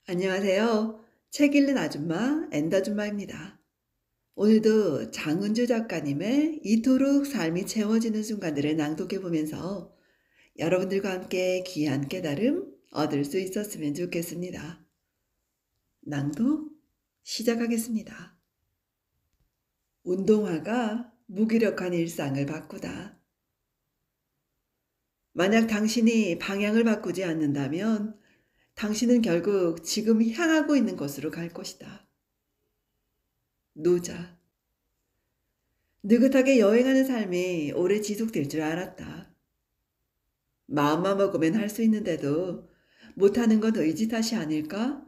안녕하세요. 책 읽는 아줌마 엔다줌마입니다. 오늘도 장은주 작가님의 이토록 삶이 채워지는 순간들을 낭독해 보면서 여러분들과 함께 귀한 깨달음 얻을 수 있었으면 좋겠습니다. 낭독 시작하겠습니다. 운동화가 무기력한 일상을 바꾸다. 만약 당신이 방향을 바꾸지 않는다면 당신은 결국 지금 향하고 있는 곳으로 갈 것이다. 노자. 느긋하게 여행하는 삶이 오래 지속될 줄 알았다. 마음만 먹으면 할 수 있는데도 못하는 건 의지 탓이 아닐까?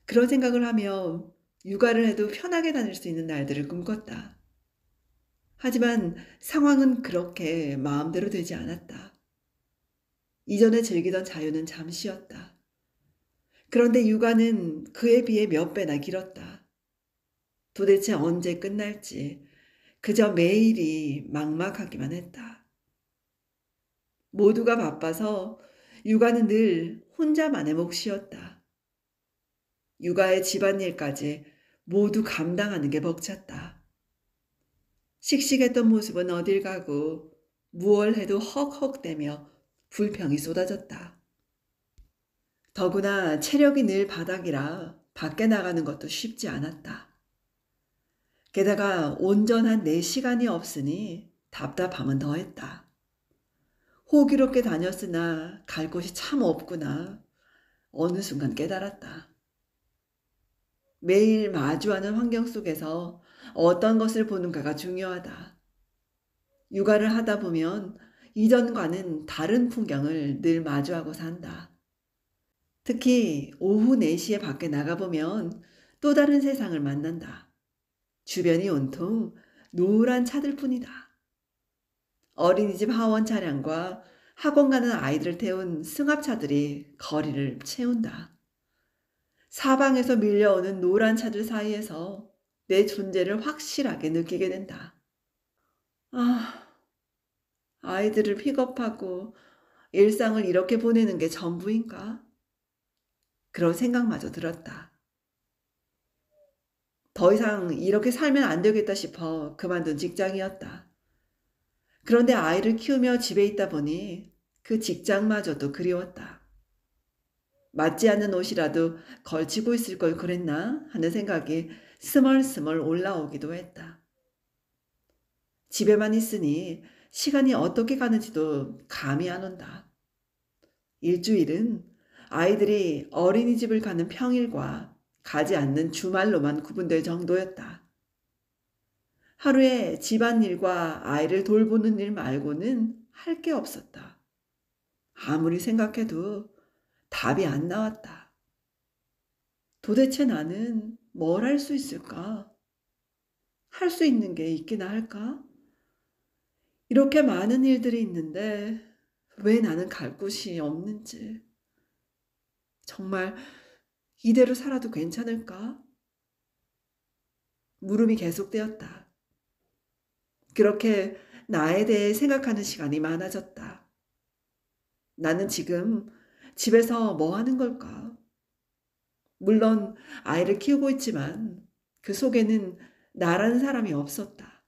그런 생각을 하며 육아를 해도 편하게 다닐 수 있는 날들을 꿈꿨다. 하지만 상황은 그렇게 마음대로 되지 않았다. 이전에 즐기던 자유는 잠시였다. 그런데 육아는 그에 비해 몇 배나 길었다. 도대체 언제 끝날지 그저 매일이 막막하기만 했다. 모두가 바빠서 육아는 늘 혼자만의 몫이었다. 육아의 집안일까지 모두 감당하는 게 벅찼다. 씩씩했던 모습은 어딜 가고 무얼 해도 헉헉대며 불평이 쏟아졌다. 더구나 체력이 늘 바닥이라 밖에 나가는 것도 쉽지 않았다. 게다가 온전한 내 시간이 없으니 답답함은 더했다. 호기롭게 다녔으나 갈 곳이 참 없구나. 어느 순간 깨달았다. 매일 마주하는 환경 속에서 어떤 것을 보는가가 중요하다. 육아를 하다 보면 이전과는 다른 풍경을 늘 마주하고 산다. 특히 오후 4시에 밖에 나가보면 또 다른 세상을 만난다. 주변이 온통 노란 차들 뿐이다. 어린이집 하원 차량과 학원 가는 아이들을 태운 승합차들이 거리를 채운다. 사방에서 밀려오는 노란 차들 사이에서 내 존재를 확실하게 느끼게 된다. 아, 아이들을 픽업하고 일상을 이렇게 보내는 게 전부인가? 그런 생각마저 들었다. 더 이상 이렇게 살면 안 되겠다 싶어 그만둔 직장이었다. 그런데 아이를 키우며 집에 있다 보니 그 직장마저도 그리웠다. 맞지 않는 옷이라도 걸치고 있을 걸 그랬나 하는 생각이 스멀스멀 올라오기도 했다. 집에만 있으니 시간이 어떻게 가는지도 감이 안 온다. 일주일은 아이들이 어린이집을 가는 평일과 가지 않는 주말로만 구분될 정도였다. 하루에 집안일과 아이를 돌보는 일 말고는 할 게 없었다. 아무리 생각해도 답이 안 나왔다. 도대체 나는 뭘 할 수 있을까? 할 수 있는 게 있기나 할까? 이렇게 많은 일들이 있는데 왜 나는 갈 곳이 없는지. 정말 이대로 살아도 괜찮을까? 물음이 계속되었다. 그렇게 나에 대해 생각하는 시간이 많아졌다. 나는 지금 집에서 뭐 하는 걸까? 물론 아이를 키우고 있지만 그 속에는 나라는 사람이 없었다.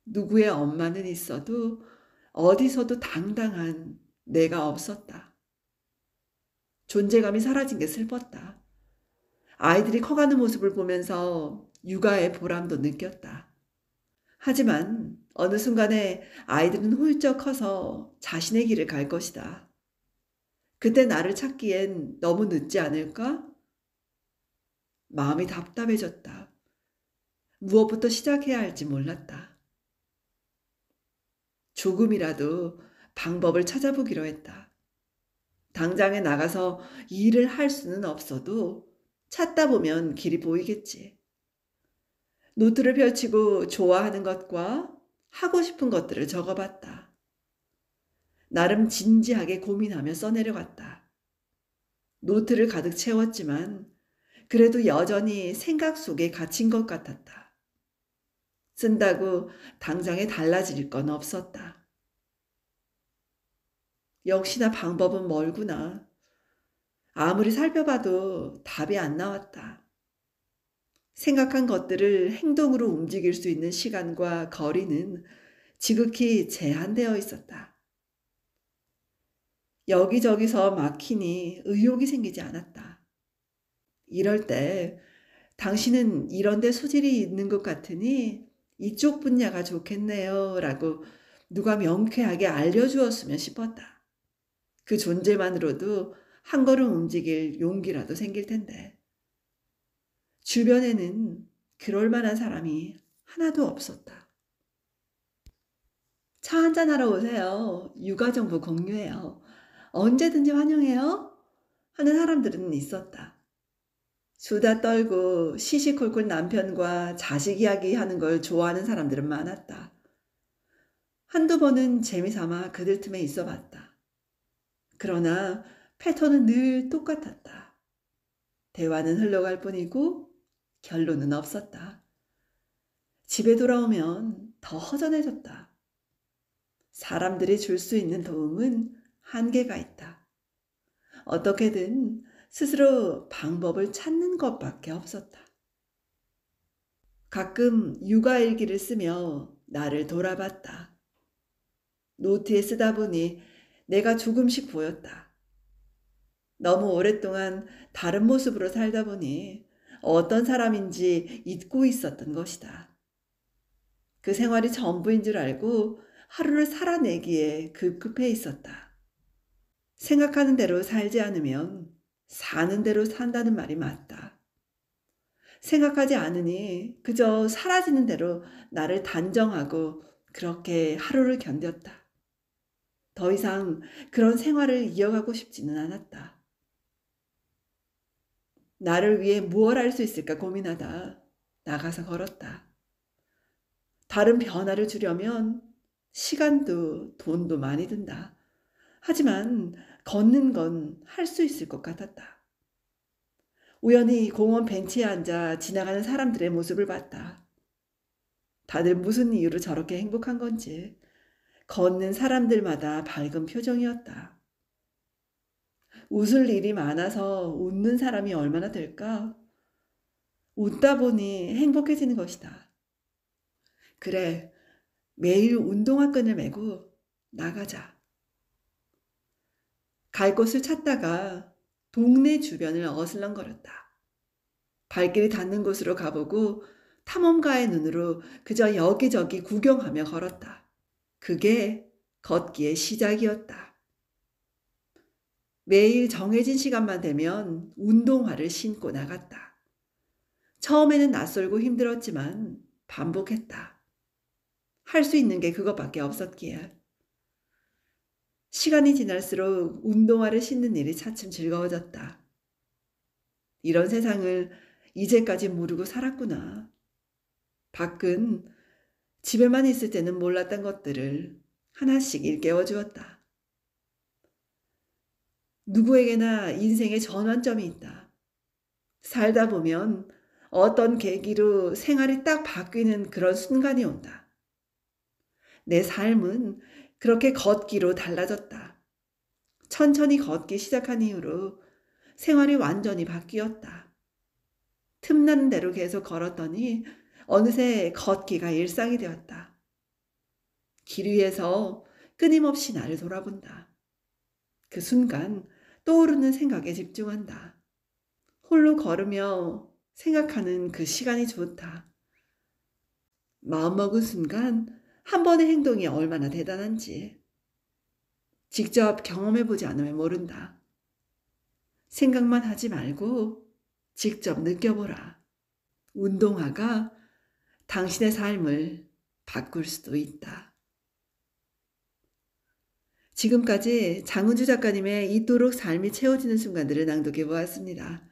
누구의 엄마는 있어도 어디서도 당당한 내가 없었다. 존재감이 사라진 게 슬펐다. 아이들이 커가는 모습을 보면서 육아의 보람도 느꼈다. 하지만 어느 순간에 아이들은 훌쩍 커서 자신의 길을 갈 것이다. 그때 나를 찾기엔 너무 늦지 않을까? 마음이 답답해졌다. 무엇부터 시작해야 할지 몰랐다. 조금이라도 방법을 찾아보기로 했다. 당장에 나가서 일을 할 수는 없어도 찾다 보면 길이 보이겠지. 노트를 펼치고 좋아하는 것과 하고 싶은 것들을 적어봤다. 나름 진지하게 고민하며 써내려갔다. 노트를 가득 채웠지만 그래도 여전히 생각 속에 갇힌 것 같았다. 쓴다고 당장에 달라질 건 없었다. 역시나 방법은 멀구나. 아무리 살펴봐도 답이 안 나왔다. 생각한 것들을 행동으로 움직일 수 있는 시간과 거리는 지극히 제한되어 있었다. 여기저기서 막히니 의욕이 생기지 않았다. 이럴 때 당신은 이런 데 소질이 있는 것 같으니 이쪽 분야가 좋겠네요. 라고 누가 명쾌하게 알려주었으면 싶었다. 그 존재만으로도 한 걸음 움직일 용기라도 생길 텐데. 주변에는 그럴 만한 사람이 하나도 없었다. 차 한잔하러 오세요. 육아정보 공유해요. 언제든지 환영해요. 하는 사람들은 있었다. 수다 떨고 시시콜콜 남편과 자식 이야기하는 걸 좋아하는 사람들은 많았다. 한두 번은 재미삼아 그들 틈에 있어 봤다. 그러나 패턴은 늘 똑같았다. 대화는 흘러갈 뿐이고 결론은 없었다. 집에 돌아오면 더 허전해졌다. 사람들이 줄 수 있는 도움은 한계가 있다. 어떻게든 스스로 방법을 찾는 것밖에 없었다. 가끔 육아일기를 쓰며 나를 돌아봤다. 노트에 쓰다 보니 내가 조금씩 보였다. 너무 오랫동안 다른 모습으로 살다 보니 어떤 사람인지 잊고 있었던 것이다. 그 생활이 전부인 줄 알고 하루를 살아내기에 급급해 있었다. 생각하는 대로 살지 않으면 사는 대로 산다는 말이 맞다. 생각하지 않으니 그저 사라지는 대로 나를 단정하고 그렇게 하루를 견뎠다. 더 이상 그런 생활을 이어가고 싶지는 않았다. 나를 위해 무엇 할 수 있을까 고민하다 나가서 걸었다. 다른 변화를 주려면 시간도 돈도 많이 든다. 하지만 걷는 건 할 수 있을 것 같았다. 우연히 공원 벤치에 앉아 지나가는 사람들의 모습을 봤다. 다들 무슨 이유로 저렇게 행복한 건지 걷는 사람들마다 밝은 표정이었다. 웃을 일이 많아서 웃는 사람이 얼마나 될까? 웃다 보니 행복해지는 것이다. 그래, 매일 운동화 끈을 메고 나가자. 갈 곳을 찾다가 동네 주변을 어슬렁거렸다. 발길이 닿는 곳으로 가보고 탐험가의 눈으로 그저 여기저기 구경하며 걸었다. 그게 걷기의 시작이었다. 매일 정해진 시간만 되면 운동화를 신고 나갔다. 처음에는 낯설고 힘들었지만 반복했다. 할 수 있는 게 그것밖에 없었기에. 시간이 지날수록 운동화를 신는 일이 차츰 즐거워졌다. 이런 세상을 이제까지 모르고 살았구나. 밖은 집에만 있을 때는 몰랐던 것들을 하나씩 일깨워 주었다. 누구에게나 인생의 전환점이 있다. 살다 보면 어떤 계기로 생활이 딱 바뀌는 그런 순간이 온다. 내 삶은 그렇게 걷기로 달라졌다. 천천히 걷기 시작한 이후로 생활이 완전히 바뀌었다. 틈나는 대로 계속 걸었더니 어느새 걷기가 일상이 되었다. 길 위에서 끊임없이 나를 돌아본다. 그 순간 떠오르는 생각에 집중한다. 홀로 걸으며 생각하는 그 시간이 좋다. 마음먹은 순간 한 번의 행동이 얼마나 대단한지 직접 경험해보지 않으면 모른다. 생각만 하지 말고 직접 느껴보라. 운동화가 당신의 삶을 바꿀 수도 있다. 지금까지 장은주 작가님의 잊도록 삶이 채워지는 순간들을 낭독해 보았습니다.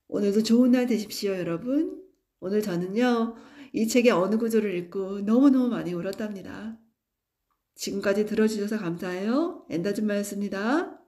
오늘도 좋은 날 되십시오, 여러분. 오늘 저는요, 이 책의 어느 구조를 읽고 너무너무 많이 울었답니다. 지금까지 들어주셔서 감사해요. 엔다줌마였습니다.